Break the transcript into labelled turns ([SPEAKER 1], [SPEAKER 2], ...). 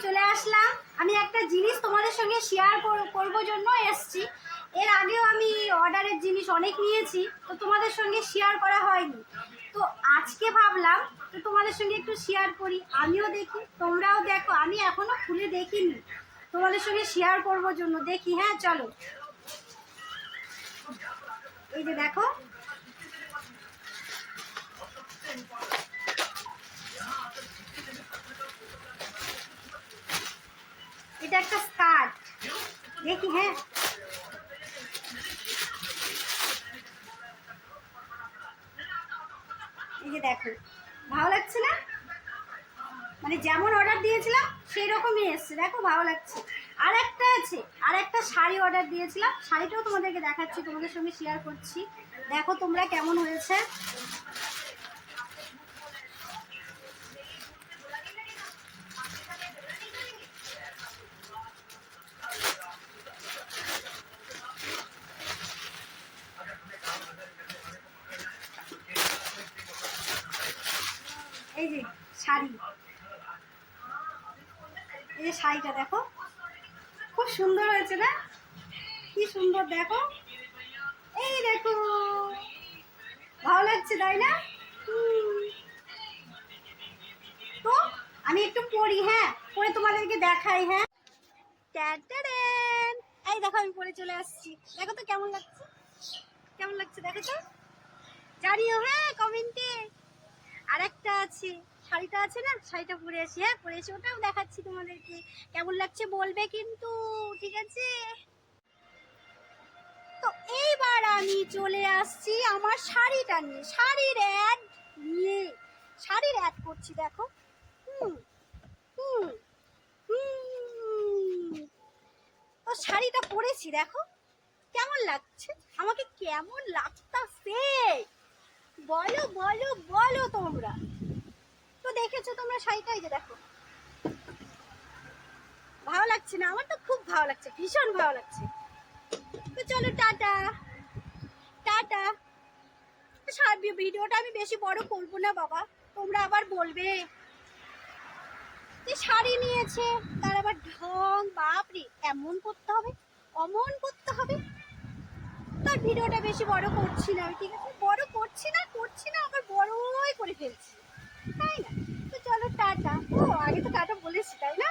[SPEAKER 1] চলে আসলাম। আমি একটা জিনিস তোমাদের সঙ্গে শেয়ার করবো জন্য এসছি। এর আগেও আমি অর্ডারের জিনিস অনেক নিয়েছি, তো তোমাদের সঙ্গে শেয়ার করা হয়নি। তো আজকে ভাবলাম তো তোমাদের সঙ্গে একটু শেয়ার করি, আমিও দেখি তোমরাও দেখো। আমি এখনো খুলে দেখিনি, তোমাদের সঙ্গে শেয়ার করবো জন্য দেখি। হ্যাঁ চলো, এই যে দেখো, এটা একটা স্কার্ট দেখি। হ্যাঁ এই যে দেখো, ভালো লাগছে না? মানে যেমন অর্ডার দিয়েছিলাম সেই রকমই এসছে, দেখো ভালো লাগছে। আর একটা আছে, আর একটা শাড়ি অর্ডার দিয়েছিলাম, শাড়িটাও তোমাদেরকে দেখাচ্ছি, তোমাদের সঙ্গে শেয়ার করছি। দেখো তোমরা কেমন হয়েছে। এই যে শাড়ি, এই যে শাড়িটা দেখো, খুব সুন্দর হয়েছে না? কি সুন্দর দেখো, এই দেখো, ভালো লাগছে তাই না? তো আমি একটু পরি, হ্যাঁ পরে তোমাদেরকে দেখাই। হ্যাঁ ট্যাটারেন, এই দেখো আমি পরে চলে আসছি। দেখো তো কেমন লাগছে, কেমন লাগছে দেখো তো, জানিও হ্যাঁ কমেন্টে। আর একটা আছে, শাড়িটা আছে না, শাড়িটা পরে আসি। হ্যাঁ পরে এসে ওটাও দেখাচ্ছি তোমাদেরকে, কেমন লাগছে বলবে কিন্তু, ঠিক আছে? তো এইবার আমি চলে আসছি আমার শাড়িটা নিয়ে, শাড়ির অ্যাড নিয়ে, শাড়ির অ্যাড করছি দেখো। হুম হুম হুম তো শাড়িটা পরেছি দেখো, কেমন লাগছে আমাকে, কেমন লাগতাছে বলো বলো বলো তোমরা। তো দেখেছো তোমরা শাড়িটা, এই যে দেখো, ভালো লাগছে না? আমার তো খুব ভালো লাগছে, ভীষণ ভালো লাগছে। তো চলো টাটা টাটা। ভিডিওটা আমি বেশি বড় করবো না বাবা, তোমরা আবার বলবে যে শাড়ি নিয়েছে তার আবার ঢং, বাপরে এমন করতে হবে অমন করতে হবে। তার ভিডিওটা বেশি বড় করছি না আমি, ঠিক আছে? বড় করছি না আবার বড়ই করে ফেলছি, তাই না? তো চলো টাটা। ও আগে তো টাটা বলেছি তাই না?